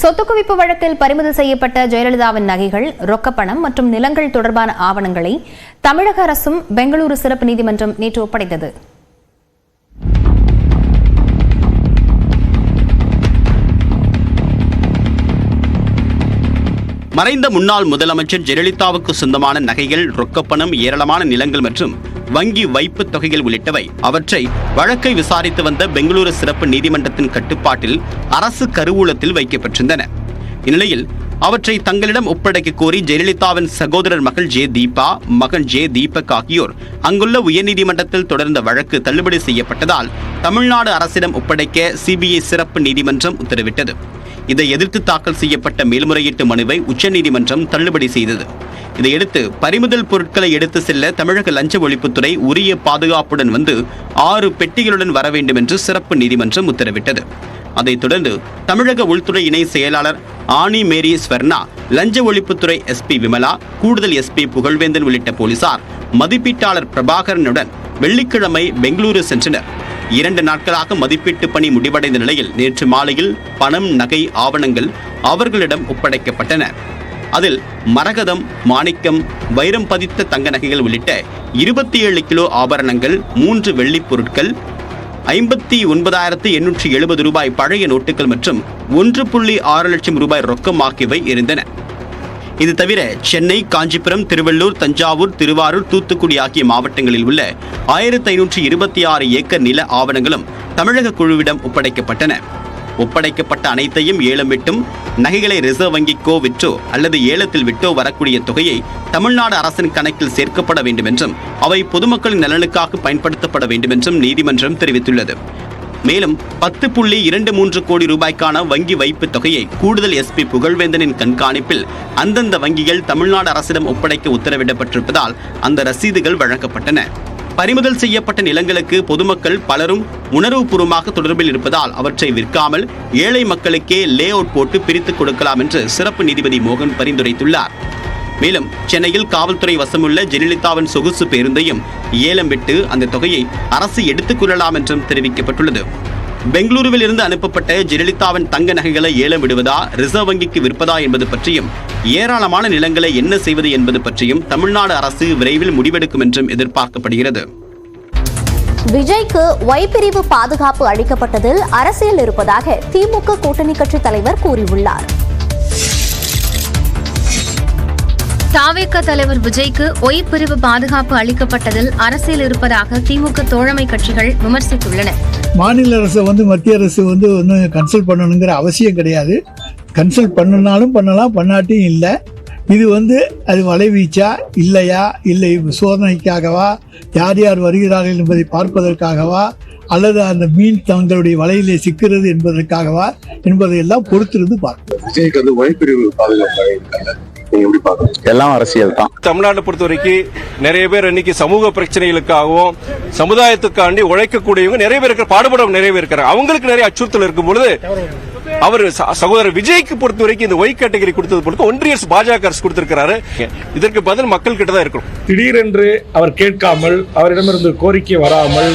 சொத்து குவிப்பு வழக்கில் பறிமுதல் செய்யப்பட்ட ஜெயலலிதாவின் நகைகள், ரொக்கப்பணம் மற்றும் நிலங்கள் தொடர்பான ஆவணங்களை தமிழக அரசும் பெங்களூரு சிறப்பு நீதிமன்றம் நேற்று ஒப்படைத்தது. மறைந்த முன்னாள் முதலமைச்சர் ஜெயலலிதாவுக்கு சொந்தமான நகைகள், ரொக்கப்பணம், ஏராளமான நிலங்கள் மற்றும் வங்கி வைப்பு தொகைகள் உள்ளிட்டவை அவற்றை வழக்கை விசாரித்து வந்த பெங்களூரு சிறப்பு நீதிமன்றத்தின் கட்டுப்பாட்டில் அரசு கருவூலத்தில் வைக்கப்பட்டிருந்தன. இந்நிலையில் அவற்றை தங்களிடம் ஒப்படைக்க கோரி ஜெயலலிதாவின் சகோதரர் மகள் ஜே தீபா, மகன் ஜே தீபக் ஆகியோர் அங்குள்ள உயர்நீதிமன்றத்தில் தொடர்ந்த வழக்கு தள்ளுபடி செய்யப்பட்டதால் தமிழ்நாடு அரசிடம் ஒப்படைக்க சிபிஐ சிறப்பு நீதிமன்றம் உத்தரவிட்டது. இதை எதிர்த்து தாக்கல் செய்யப்பட்ட மேல்முறையீட்டு மனுவை உச்சநீதிமன்றம் தள்ளுபடி செய்தது. இதையடுத்து பறிமுதல் பொருட்களை எடுத்து செல்ல தமிழக லஞ்ச ஒழிப்புத்துறை உரிய பாதுகாப்புடன் வந்து 6 பெட்டிகளுடன் வர வேண்டும் என்று சிறப்பு நீதிமன்றம் உத்தரவிட்டது. அதைத் தொடர்ந்து தமிழக உள்துறை இணை செயலாளர் ஆனி மேரி ஸ்வர்ணா, லஞ்ச ஒழிப்புத்துறை எஸ்பி விமலா, கூடுதல் எஸ்பி புகழ்வேந்தன் உள்ளிட்ட போலீசார் மதிப்பீட்டாளர் பிரபாகரனுடன் வெள்ளிக்கிழமை பெங்களூரு சென்றனர். 2 நாட்களாக மதிப்பீட்டு பணி முடிவடைந்த நிலையில் நேற்று மாலையில் பணம், நகை, ஆவணங்கள் அவர்களிடம் ஒப்படைக்கப்பட்டன. அதில் மரகதம், மாணிக்கம், வைரம் பதித்த தங்க நகைகள் உள்ளிட்ட 27 கிலோ ஆபரணங்கள், 3 வெள்ளிப் பொருட்கள், 59,870 ரூபாய் பழைய நோட்டுகள் மற்றும் 1.6 லட்சம் ரூபாய் ரொக்கம் ஆகியவை இருந்தன. இது தவிர சென்னை, காஞ்சிபுரம், திருவள்ளூர், தஞ்சாவூர், திருவாரூர், தூத்துக்குடி ஆகிய மாவட்டங்களில் உள்ள 1526 ஏக்கர் நில ஆவணங்களும் தமிழக குழுவிடம் ஒப்படைக்கப்பட்டன. ஒப்படைக்கப்பட்ட அனைத்தையும் ஏலம் விட்டும் நகைகளை ரிசர்வ் வங்கிக்கோ விற்றோ அல்லது ஏலத்தில் விட்டோ வரக்கூடிய தொகையை தமிழ்நாடு அரசின் கணக்கில் சேர்க்கப்பட வேண்டும் என்றும் அவை பொதுமக்களின் நலனுக்காக பயன்படுத்தப்பட வேண்டும் என்றும் நீதிமன்றம் தெரிவித்துள்ளது. மேலும் 10.23 கோடி ரூபாய்க்கான வங்கி வைப்பு தொகையை கூடுதல் எஸ்பி புகழ்வேந்தனின் கண்காணிப்பில் அந்தந்த வங்கிகள் தமிழ்நாடு அரசிடம் ஒப்படைக்க உத்தரவிடப்பட்டிருப்பதால் அந்த ரசீதுகள் வழங்கப்பட்டன. பறிமுதல் செய்யப்பட்ட நிலங்களுக்கு பொதுமக்கள் பலரும் உணர்வுபூர்வமாக தொடர்பில் இருப்பதால் அவற்றை விற்காமல் ஏழை மக்களுக்கே லே அவுட் போட்டு பிரித்துக் கொடுக்கலாம் என்று சிறப்பு நீதிபதி மோகன் பரிந்துரைத்துள்ளார். மேலும் சென்னையில் காவல்துறை வசமுள்ள ஜெயலலிதாவின் சொகுசு பேருந்தையும் ஏலம் விட்டு அந்த தொகையை அரசு எடுத்துக் கொள்ளலாம் என்றும் தெரிவிக்கப்பட்டுள்ளது. பெங்களூருவில் இருந்து அனுப்பப்பட்ட ஜெயலலிதாவின் தங்க நகைகளை ஏலம் விடுவதா, ரிசர்வ் வங்கிக்கு விற்பதா என்பது பற்றியும், ஏராளமான நிலங்களை என்ன செய்வது என்பது பற்றியும் தமிழ்நாடு அரசு விரைவில் முடிவெடுக்கும் என்றும் எதிர்பார்க்கப்படுகிறது. விஜய்க்கு ஒய் பிரிவு பாதுகாப்பு அளிக்கப்பட்டதில் அரசியல் இருப்பதாக திமுக கூட்டணி கட்சி தலைவர் கூறியுள்ளார். தாவேக தலைவர் விஜய்க்கு ஒய் பிரிவு பாதுகாப்பு அளிக்கப்பட்டதில் அரசியல் இருப்பதாக திமுக தோழமை கட்சிகள் விமர்சித்துள்ளன. மாநில அரசு மத்திய அரசு ஒன்றும் கன்சல்ட் பண்ணணுங்கிற அவசியம் கிடையாது. கன்சல்ட் பண்ணனாலும் பண்ணலாம், பண்ணாட்டியும் இல்லை. இது அது வலைவீச்சா இல்லையா, இல்லை சோதனைக்காகவா, யார் யார் வருகிறார்கள் என்பதை பார்ப்பதற்காகவா, அல்லது அந்த மீன் தங்களுடைய வலையிலே சிக்கிறது என்பதற்காகவா என்பதையெல்லாம் பொறுத்திருந்து பார்க்கணும். விஜய்க்கு ஒய்பிரிவு பாதுகாப்பு எல்லாம் அரசியல் தான். தமிழ்நாட்டை பொறுத்த வரைக்கும் நிறைய பேர் இன்னைக்கு சமூக பிரச்சனைகளுக்காகவும் சமுதாயத்துக்காண்டி உழைக்கக்கூடியவங்க நிறைய பேர் இருக்கிற, பாடுபட நிறைய பேர் இருக்கிறாங்க. அவங்களுக்கு நிறைய அச்சுறுத்தல் இருக்கும் பொழுது அவர் சகோதரர் விஜய்க்கு பொறுத்த வரைக்கும் இந்த ஒய் கேட்டகரி கொடுத்தது பொறுத்து ஒன்றிய பாஜக அரசு கொடுத்திருக்கிறாரு. இதற்கு பதில் மக்கள் கிட்ட தான் இருக்கணும். திடீரென்று அவர் கேட்காமல், அவரிடமிருந்து கோரிக்கை வராமல்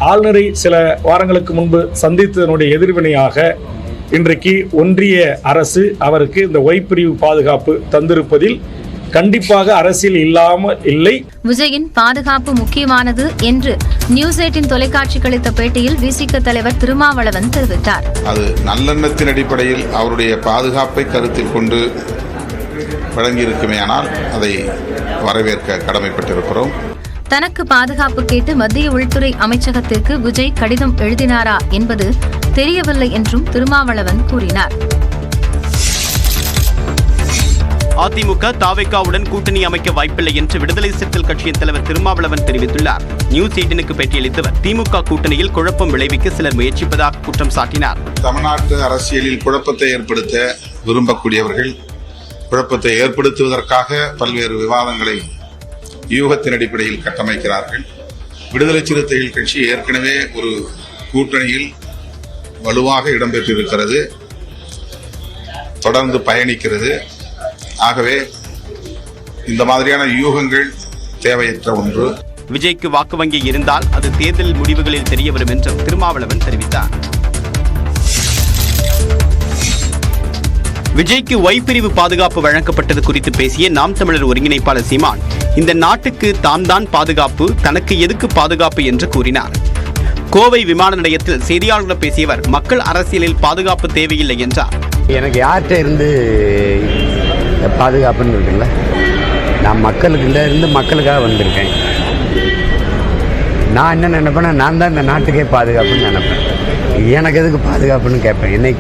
ஆளுநரை சில வாரங்களுக்கு முன்பு சந்தித்ததனுடைய எதிர்வினையாக இன்றைக்கு ஒன்றிய அரசு அவருக்கு இந்த ஒய் பிரிவு பாதுகாப்பு தந்திருப்பதில் கண்டிப்பாக அரசியல் இல்லாமல் இல்லை. விஜயின் பாதுகாப்பு முக்கியமானது என்று நியூஸ் 8 தொலைக்காட்சிக்கு அளித்த பேட்டியில் விசிக தலைவர் திருமாவளவன் தெரிவித்தார். அது நல்லெண்ணத்தின் அடிப்படையில் அவருடைய பாதுகாப்பை கருத்தில் கொண்டு வழங்கியிருக்குமேயானால் அதை வரவேற்க கடமைப்பட்டிருக்கிறோம். தனக்கு பாதுகாப்பு கேட்டு மத்திய உள்துறை அமைச்சகத்திற்கு விஜய் கடிதம் எழுதினாரா என்பது தெரியவில்லை என்றும் திருமாவளவன் கூறினார். அதிமுக தாவேகாவுடன் கூட்டணி அமைக்க வாய்ப்பில்லை என்று விடுதலை சிறுத்தைகள் கட்சியின் தலைவர் திருமாவளவன் தெரிவித்துள்ளார். நியூஸ் 8க்கு பேட்டியளித்தவர் திமுக கூட்டணியில் குழப்பம் விளைவிக்க சிலர் முயற்சிப்பதாக குற்றம் சாட்டினார். தமிழ்நாட்டு அரசியலில் குழப்பத்தை ஏற்படுத்த விரும்பக்கூடியவர்கள் குழப்பத்தை ஏற்படுத்துவதற்காக பல்வேறு விவாதங்களை யூகத்தின் அடிப்படையில் கட்டமைக்கிறார்கள். விடுதலை சிறுத்தைகள் கட்சி ஏற்கனவே ஒரு கூட்டணியில் வலுவாக இடம்பெற்றிருக்கிறது, தொடர்ந்து பயணிக்கிறது. ஆகவே இந்த மாதிரியான யூகங்கள் தேவையற்ற ஒன்று. விஜய்க்கு வாக்கு வங்கி இருந்தால் அது தேர்தல் முடிவுகளில் தெரியவரும் என்றும் திருமாவளவன் தெரிவித்தார். விஜய்க்கு ஒய் பிரிவு பாதுகாப்பு வழங்கப்பட்டது குறித்து பேசிய நாம் தமிழர் ஒருங்கிணைப்பாளர் சீமான், இந்த நாட்டுக்கு தாம் தான் பாதுகாப்பு, தனக்கு எதுக்கு பாதுகாப்பு என்று கூறினார். கோவை விமான நிலையத்தில் செய்தியாளர்களிடம் பேசியவர், மக்கள் அரசியலில் பாதுகாப்பு தேவையில்லை என்றார். எனக்கு யார்கிட்ட இருந்து பாதுகாப்புன்னு இருக்குல்ல, நான் மக்களுக்குள்ள இருந்து மக்களுக்காக வந்திருக்கேன். நான் என்ன நினைப்பேன்னா, நான் தான் இந்த நாட்டுக்கே பாதுகாப்புன்னு நினைப்பேன். எனக்கு எதுக்கு பாதுகாப்புன்னு கேட்பேன். என்னை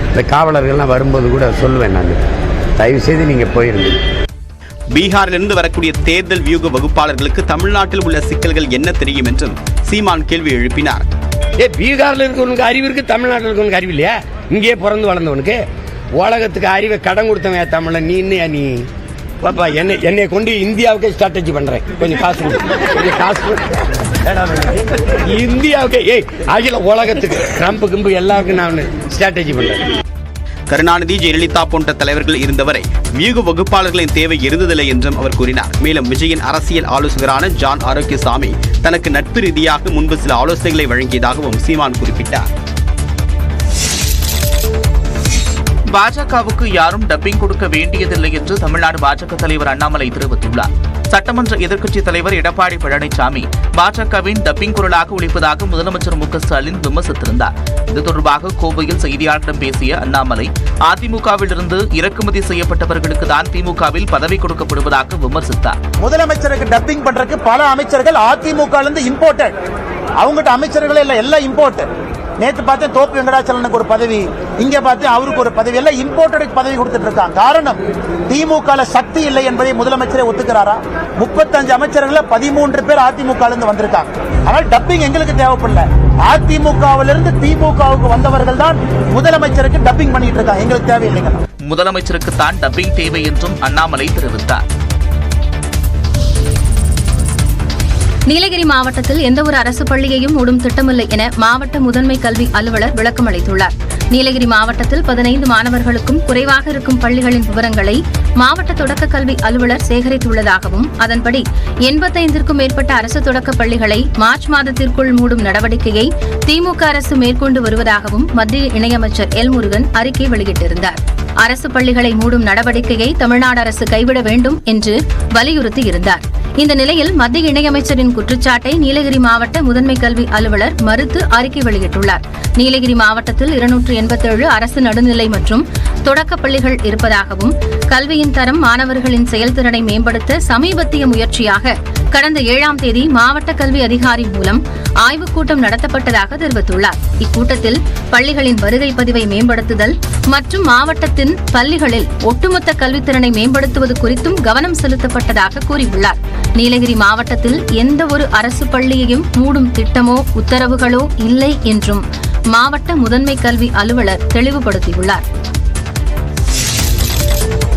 இந்த காவலர்கள்லாம் வரும்போது கூட சொல்லுவேன், நான் தயவு செய்து நீங்கள் போயிருங்க. பீகாரிலிருந்து வரக்கூடிய தேர்தல் வியூக வகுப்பாளர்களுக்கு தமிழ்நாட்டில் உள்ள சிக்கல்கள் என்ன தெரியும் என்றும் சீமான் கேள்வி எழுப்பினார். பீகாரில் இருக்கவனுக்கு அறிவு இருக்கு, தமிழ்நாட்டில் இருக்கவனுக்கு அறிவு இல்லையா? இங்கேயே பிறந்து வளர்ந்தவனுக்கு உலகத்துக்கு அறிவை கடன் கொடுத்தவன் தமிழன். நீ பாப்பா என்னை கொண்டு இந்தியாவுக்கே ஸ்ட்ராட்டஜி பண்றேன். கொஞ்சம் காசு இந்தியாவுக்கு அகில உலகத்துக்கு ட்ரம்ப் கிம்பு எல்லாருக்கும் நான் ஸ்ட்ராட்டஜி பண்றேன். கருணாநிதி, ஜெயலலிதா போன்ற தலைவர்கள் இருந்தவரை வியூக வகுப்பாளர்களின் தேவை இருந்ததில்லை என்றும் அவர் கூறினார். மேலும் விஜயின் அரசியல் ஆலோசகரான ஜான் ஆரோக்கியசாமி தனக்கு நட்பு ரீதியாக முன்பு சில ஆலோசனைகளை வழங்கியதாகவும் சீமான் குறிப்பிட்டார். பாஜகவுக்கு யாரும் டப்பிங் கொடுக்க வேண்டியதில்லை என்று தமிழ்நாடு பாஜக தலைவர் அண்ணாமலை தெரிவித்துள்ளார். சட்டமன்ற எதிர்க்கட்சித் தலைவர் எடப்பாடி பழனிசாமி பாஜகவின் டப்பிங் குரலாக ஒழிப்பதாக முதலமைச்சர் மு க ஸ்டாலின் விமர்சித்திருந்தார். இது தொடர்பாக கோவையில் செய்தியாளர்களிடம் பேசிய அண்ணாமலை, அதிமுகவிலிருந்து இறக்குமதி செய்யப்பட்டவர்களுக்கு தான் திமுகவில் பதவி கொடுக்கப்படுவதாக விமர்சித்தார். முதலமைச்சருக்கு டப்பிங் பண்றதுக்கு பல அமைச்சர்கள் அதிமுகவிலிருந்து இம்போர்ட்டட். அவங்ககிட்ட அமைச்சர்கள் எல்லாம் இம்போர்ட்டட். நேற்று பார்த்தேன் தோப்பு வெங்கடாச்சலனுக்கு ஒரு பதவி, இங்க பார்த்தேன் அவருக்கு ஒரு பதவி, எல்லாம் இம்போர்ட்டடுக்கு பதவி கொடுத்துட்டு இருக்காங்க. காரணம், திமுக சக்தி இல்லை என்பதை முதலமைச்சரே ஒத்துக்கிறாரா? 35 அமைச்சர்கள் 13 பேர் அதிமுக இருந்து வந்திருக்காங்க. ஆனால் டப்பிங் எங்களுக்கு தேவைப்படல. அதிமுகவிலிருந்து திமுகவுக்கு வந்தவர்கள் தான் முதலமைச்சருக்கு டப்பிங் பண்ணிட்டு இருக்காங்க. எங்களுக்கு தேவையில்லைங்க. முதலமைச்சருக்கு தான் டப்பிங் தேவை என்றும் அண்ணாமலை தெரிவித்தார். நீலகிரி மாவட்டத்தில் எந்தவொரு அரசு பள்ளியையும் மூடும் திட்டமில்லை என மாவட்ட முதன்மை கல்வி அலுவலர் விளக்கம் அளித்துள்ளார். நீலகிரி மாவட்டத்தில் 15 மாணவர்களுக்கும் குறைவாக இருக்கும் பள்ளிகளின் விவரங்களை மாவட்ட தொடக்க கல்வி அலுவலர் சேகரித்துள்ளதாகவும், அதன்படி 85க்கும் மேற்பட்ட அரசு தொடக்க பள்ளிகளை மார்ச் மாதத்திற்குள் மூடும் நடவடிக்கையை திமுக அரசு மேற்கொண்டு வருவதாகவும் மத்திய இணையமைச்சர் எல் முருகன் அறிக்கை வெளியிட்டிருந்தார். அரசு பள்ளிகளை மூடும் நடவடிக்கையை தமிழ்நாடு அரசு கைவிட வேண்டும் என்று வலியுறுத்தியிருந்தார். இந்த நிலையில் மத்திய இணையமைச்சரின் குற்றச்சாட்டை நீலகிரி மாவட்ட முதன்மை கல்வி அலுவலர் மறுத்து அறிக்கை வெளியிட்டுள்ளார். நீலகிரி மாவட்டத்தில் 287 அரசு நடுநிலை மற்றும் தொடக்கப் பள்ளிகள் இருப்பதாகவும், கல்வியின் தரம், மாணவர்களின் செயல்திறனை மேம்படுத்த சமீபத்திய முயற்சியாக கடந்த 7ஆம் தேதி மாவட்ட கல்வி அதிகாரி மூலம் ஆய்வுக் கூட்டம் நடத்தப்பட்டதாக தெரிவித்துள்ளார். இக்கூட்டத்தில் பள்ளிகளின் வருகை பதிவை மேம்படுத்துதல் மற்றும் மாவட்டத்தின் பள்ளிகளில் ஒட்டுமொத்த கல்வித்திறனை மேம்படுத்துவது குறித்தும் கவனம் செலுத்தப்பட்டதாக கூறியுள்ளார். நீலகிரி மாவட்டத்தில் எந்த ஒரு அரசு பள்ளியையும் மூடும் திட்டமோ உத்தரவுகளோ இல்லை என்றும் மாவட்ட முதன்மை கல்வி அலுவலர் தெளிவுபடுத்தியுள்ளார்.